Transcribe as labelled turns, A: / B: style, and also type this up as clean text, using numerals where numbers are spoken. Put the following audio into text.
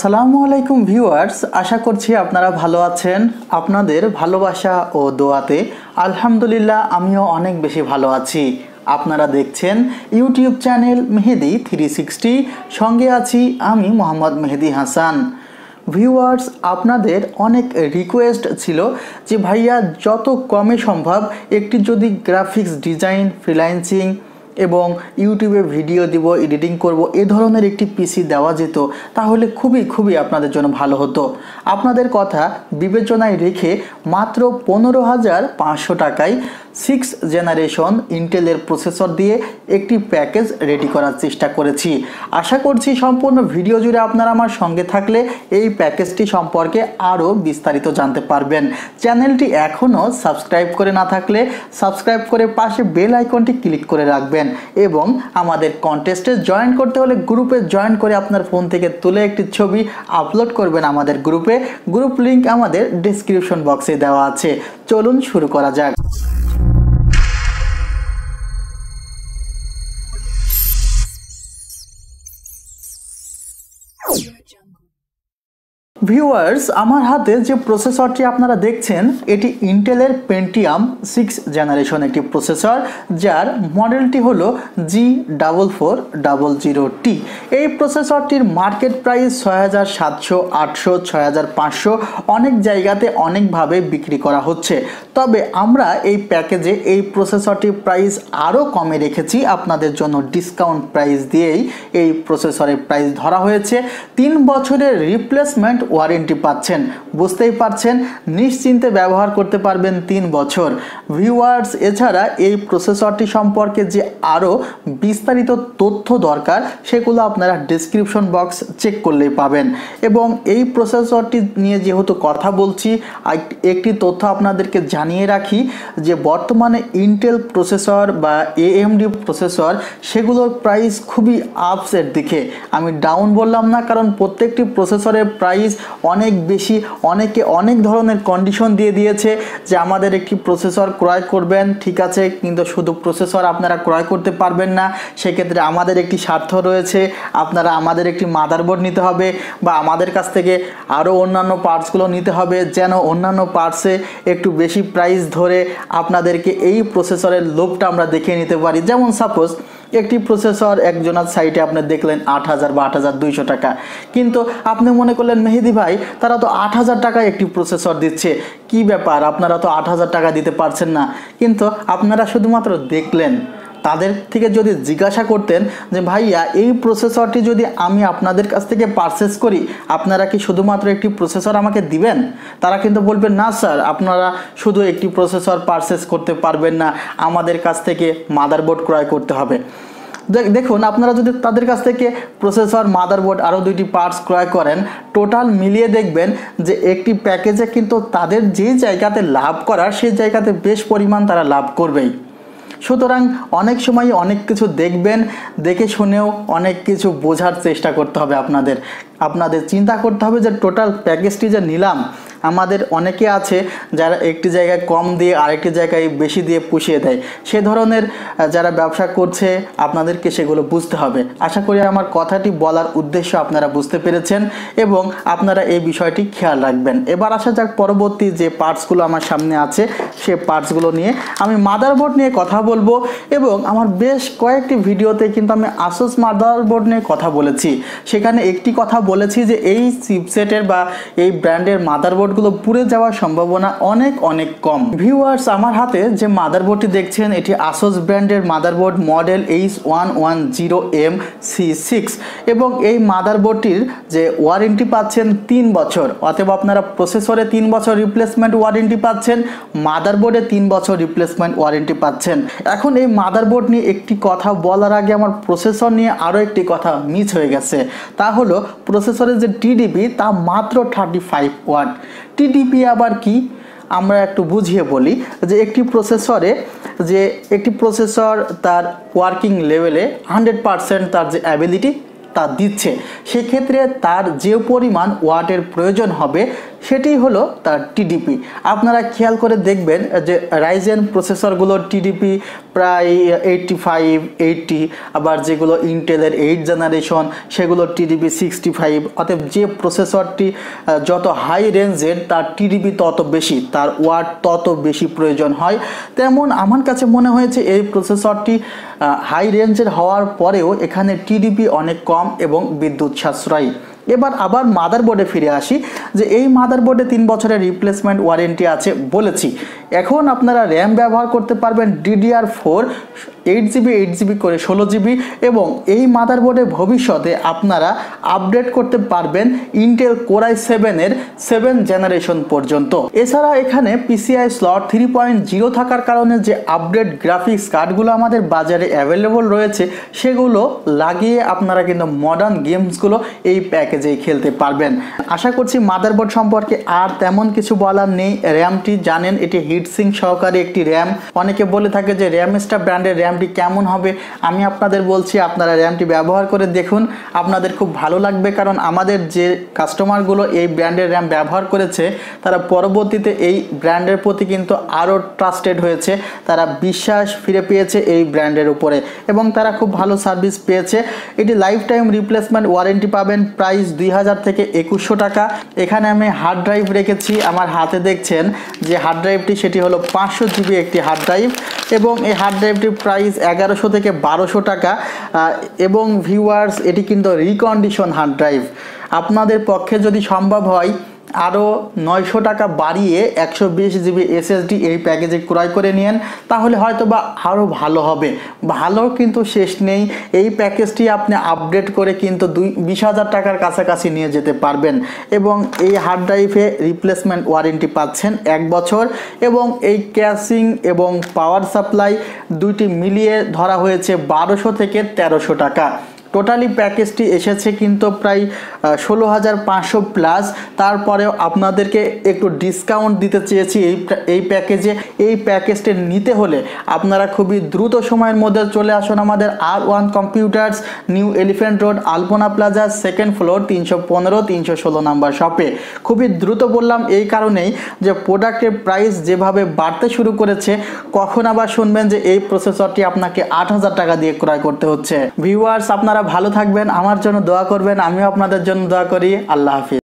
A: আসসালামু আলাইকুম ভিউয়ার্স, আশা করছি আপনারা ভালো আছেন। আপনাদের ভালোবাসা ও দোয়াতে আলহামদুলিল্লাহ আমিও অনেক বেশি ভালো আছি। আপনারা দেখছেন ইউটিউব চ্যানেল মেহেদি 360, সঙ্গে আছি আমি মোহাম্মদ মেহেদি হাসান। ভিউয়ার্স, আপনাদের অনেক রিকোয়েস্ট ছিল যে ভাইয়া যত কমে সম্ভব একটি যদি গ্রাফিক্স ডিজাইন, ফ্রিল্যান্সিং এবং ইউটিউবে ভিডিও দিব, এডিটিং করব, এ ধরনের একটি পিসি দেওয়া যেত তাহলে খুবই আপনাদের জন্য ভালো হতো। আপনাদের কথা বিবেচনায় রেখে মাত্র 15,500 টাকায় 6th জেনারেশন ইন্টেলের প্রসেসর দিয়ে একটি প্যাকেজ রেডি করার চেষ্টা করেছি। আশা করছি সম্পূর্ণ ভিডিও জুড়ে আপনারা আমার সঙ্গে থাকলে এই প্যাকেজটি সম্পর্কে আরও বিস্তারিত জানতে পারবেন। চ্যানেলটি এখনও সাবস্ক্রাইব করে না থাকলে সাবস্ক্রাইব করে পাশে বেল আইকনটি ক্লিক করে রাখবেন এবং আমাদের কন্টেস্টে জয়েন করতে হলে গ্রুপে জয়েন করে আপনার ফোন থেকে তুলে একটি ছবি আপলোড করবেন আমাদের গ্রুপে। গ্রুপ লিংক আমাদের ডেসক্রিপশন বক্সে দেওয়া আছে। চলুন শুরু করা যাক। ভিউয়ার্স, আমার হাতে যে প্রসেসরটি আপনারা দেখছেন এটি ইন্টেলের পেন্টিয়াম 6th জেনারেশন একটি প্রসেসর, যার মডেলটি হলো G4400T। এই প্রসেসরটির মার্কেট প্রাইস 6,700, 800, 6,500 অনেক জায়গাতে অনেকভাবে বিক্রি করা হচ্ছে। তবে আমরা এই প্যাকেজে এই প্রসেসরটির প্রাইস আরও কমে রেখেছি। আপনাদের জন্য ডিসকাউন্ট প্রাইস দিয়েই এই প্রসেসরের প্রাইস ধরা হয়েছে। 3 বছরের রিপ্লেসমেন্ট ওয়ারেন্টি পাচ্ছেন। বুঝতেই পারছেন, নিশ্চিন্তে ব্যবহার করতে পারবেন 3 বছর। ভিউয়ার্স, এছাড়া এই প্রসেসরটি সম্পর্কে যে আরও বিস্তারিত তথ্য দরকার সেগুলো আপনারা ডেসক্রিপশন বক্স চেক করলেই পাবেন। এবং এই প্রসেসরটি নিয়ে যেহেতু কথা বলছি, একটি তথ্য আপনাদেরকে জানিয়ে রাখি যে বর্তমানে ইন্টেল প্রসেসর বা AMD প্রসেসর সেগুলোর প্রাইস খুবই আপসের দিকে। আমি ডাউন বললাম না, কারণ প্রত্যেকটি প্রসেসরের প্রাইস অনেক বেশি। অনেকে অনেক ধরনের কন্ডিশন দিয়ে দিয়েছে যে আমাদের একটি প্রসেসর ক্রয় করবেন, ঠিক আছে, কিন্তু শুধু প্রসেসর আপনারা ক্রয় করতে পারবেন না। সেক্ষেত্রে আমাদের একটি স্বার্থ রয়েছে, আপনারা আমাদের একটি মাদারবোর্ড নিতে হবে বা আমাদের কাছ থেকে আরও অন্যান্য পার্টসগুলো নিতে হবে, যেন অন্যান্য পার্টসে একটু বেশি প্রাইস ধরে আপনাদেরকে এই প্রসেসরের লোভটা আমরা দেখিয়ে নিতে পারি। যেমন সাপোজ একটি প্রসেসর একজনের সাইটে আপনি দেখলেন 8,000 বা 8,200 টাকা, কিন্তু আপনি মনে করলেন মেহেদি ভাই তারা তো 8,000 টাকায় একটি প্রসেসর দিচ্ছে, কি ব্যাপার, আপনারা তো 8,000 টাকা দিতে পারছেন না। কিন্তু আপনারা শুধুমাত্র দেখলেন, তাদের থেকে যদি জিজ্ঞাসা করতেন যে ভাইয়া এই প্রসেসরটি যদি আমি আপনাদের কাছ থেকে পারচেস করি আপনারা কি শুধুমাত্র একটি প্রসেসর আমাকে দিবেন, তারা কিন্তু বলবেন না স্যার, আপনারা শুধু একটি প্রসেসর পারচেস করতে পারবেন না, আমাদের কাছ থেকে মাদারবোর্ড ক্রয় করতে হবে। দেখুন, আপনারা যদি তাদের কাছ থেকে প্রসেসর, মাদারবোর্ড আরও 2টি পার্টস ক্রয় করেন, টোটাল মিলিয়ে দেখবেন যে একটি প্যাকেজে কিন্তু তাদের যে জায়গাতে লাভ করার সেই জায়গাতে বেশ পরিমাণ তারা লাভ করবেই। সুতরাং অনেক সময় অনেক কিছু দেখবেন, দেখে শুনেও অনেক কিছু বোঝার চেষ্টা করতে হবে। আপনাদের চিন্তা করতে হবে যে টোটাল প্যাকেজটি যে নিলাম, আমাদের অনেকে আছে যারা একটি জায়গায় কম দিয়ে আরেকটি জায়গায় বেশি দিয়ে পুষিয়ে দেয়। সে ধরনের যারা ব্যবসা করছে আপনাদেরকে সেগুলো বুঝতে হবে। আশা করি আমার কথাটি বলার উদ্দেশ্য আপনারা বুঝতে পেরেছেন এবং আপনারা এই বিষয়টি খেয়াল রাখবেন। এবার আসা যাক পরবর্তী যে পার্টসগুলো আমার সামনে আছে সে পার্টসগুলো নিয়ে। আমি মাদারবোর্ড নিয়ে কথা বলবো এবং আমার বেশ কয়েকটি ভিডিওতে কিন্তু আমি আসুস মাদারবোর্ড নিয়ে কথা বলেছি। সেখানে একটি কথা বলেছি যে এই চিপসেটের বা এই ব্র্যান্ডের মাদারবোর্ডগুলো পুড়ে যাওয়ার সম্ভাবনা অনেক কম। ভিউয়ার্স, আমার হাতে যে মাদারবোর্ডটি দেখছেন এটি আসুস ব্র্যান্ডের মাদারবোর্ড, মডেল H1110MC6 এবং এই মাদারবোর্ডটির যে ওয়ারেন্টি পাচ্ছেন 3 বছর। অতএব আপনারা প্রসেসরে 3 বছর রিপ্লেসমেন্ট ওয়ারেন্টি পাচ্ছেন, মাদারবোর্ডে 3 বছর রিপ্লেসমেন্ট ওয়ারেন্টি পাচ্ছেন। এখন এই মাদারবোর্ড নিয়ে একটি কথা বলার আগে আমার প্রসেসর নিয়ে আরও একটি কথা মিস হয়ে গেছে। তা হলো প্রসেসরের যে টিডিপি তা মাত্র 35 ওয়াট। টিডিপি আবার কি আমরা একটু বুঝিয়ে বলি যে একটি প্রসেসর তার ওয়ার্কিং লেভেলে 100% তার যে অ্যাবিলিটি তা দিচ্ছে। সেক্ষেত্রে তার যে পরিমাণ ওয়াটের প্রয়োজন হবে সেটি হলো তার টিডিপি। আপনারা খেয়াল করে দেখবেন যে রাইজেন প্রসেসরগুলোর টিডিপি প্রায় 85 80, আবার যেগুলো ইন্টেলের 8 জেনারেশন সেগুলোর টিডিপি 65। অতএব যে প্রসেসরটি যত হাই রেঞ্জের তার টিডিপি তত বেশি, তার ওয়াট তত বেশি প্রয়োজন হয়। তেমন আমার কাছে মনে হয়েছে এই প্রসেসরটি হাই রেঞ্জের হওয়ার পরেও এখানে টিডিপি অনেক কম এবং বিদ্যুৎ সাশ্রয়ী। এবার আবার মাদারবোর্ডে ফিরে আসি, যে এই মাদারবোর্ডে 3 বছরের রিপ্লেসমেন্ট ওয়ারেন্টি আছে বলেছি। এখন আপনারা র্যাম ব্যবহার করতে পারবেন DDR4 8GB 8GB করে 16GB, এবং এই মাদারবোর্ডে ভবিষ্যতে আপনারা আপডেট করতে পারবেন ইন্টেল Core i7-এর 7 জেনারেশন পর্যন্ত। এছাড়া এখানে PCI স্লট 3.0 থাকার কারণে যে আপডেট গ্রাফিক্স কার্ডগুলো আমাদের বাজারে অ্যাভেলেবল রয়েছে সেগুলো লাগিয়ে আপনারা কিন্তু মডার্ন গেমসগুলো এই প্যাকেজেই খেলতে পারবেন। আশা করছি মাদারবোর্ড সম্পর্কে আর তেমন কিছু বলার নেই। র্যামটি জানেন এটি হিটসিঙ্ক সহকারে একটি র্যাম। অনেকে বলে থাকে যে র্যামস্টা ব্র্যান্ডের র্যামটি কেমন হবে, আমি আপনাদের বলছি আপনারা র্যামটি ব্যবহার করে দেখুন, আপনাদের খুব ভালো লাগবে। কারণ আমাদের যে কাস্টমারগুলো এই ব্র্যান্ডের র্যাম ব্যবহার করেছে তারা পরবর্তীতে এই ব্র্যান্ডের প্রতি কিন্তু আরও ট্রাস্টেড হয়েছে, তারা বিশ্বাস ফিরে পেয়েছে এই ব্র্যান্ডের উপরে এবং তারা খুব ভালো সার্ভিস পেয়েছে। এটি লাইফ টাইম রিপ্লেসমেন্ট ওয়ারেন্টি পাবেন, প্রাইস 2000 থেকে 2100 টাকা। এখানে আমি হার্ড ড্রাইভ রেখেছি, আমার হাতে দেখছেন যে হার্ড ড্রাইভটি সেটি হলো 500GB একটি হার্ড ড্রাইভ, এবং এই হার্ড ড্রাইভটির প্রাইস 1100 থেকে 1200 টাকা। এবং ভিউয়ার্স, এটি কিন্তু রিকন্ডিশন হার্ড ড্রাইভ। আপনাদের পক্ষে যদি সম্ভব হয় আরও 900 টাকা বাড়িয়ে 120GB SSD এই প্যাকেজে ক্রয় করে নিন, তাহলে হয়তো বা আরও ভালো হবে। ভালো কিন্তু শেষ নেই, এই প্যাকেজটি আপনি আপডেট করে কিন্তু 20,000 টাকার কাছাকাছি নিয়ে যেতে পারবেন। এবং এই হার্ড ড্রাইভে রিপ্লেসমেন্ট ওয়ারেন্টি পাচ্ছেন 1 বছর, এবং এই ক্যাশিং এবং পাওয়ার সাপ্লাই দুইটি মিলিয়ে ধরা হয়েছে 1200 থেকে 1300 টাকা। টোটালি প্যাকেজটি এসেছে কিন্তু প্রায় 16,500 প্লাস। তারপরেও আপনাদেরকে একটু ডিসকাউন্ট দিতে চেয়েছি এই প্যাকেজে। এই প্যাকেজটি নিতে হলে আপনারা খুবই দ্রুত সময়ের মধ্যে চলে আসুন আমাদের R1 computers, new elephant road, Alpana plaza, 2nd floor, 315-316 number শপে। খুবই দ্রুত বললাম এই কারণেই যে প্রোডাক্টের প্রাইস যেভাবে বাড়তে শুরু করেছে, কখন আবার শুনবেন যে এই প্রসেসরটি আপনাকে 8,000 টাকা দিয়ে ক্রয় করতে হচ্ছে। ভিউয়ার্স, আপনারা ভালো থাকবেন, আমার জন্য দোয়া করবেন, আমিও আপনাদের জন্য দোয়া করি। আল্লাহ হাফিজ।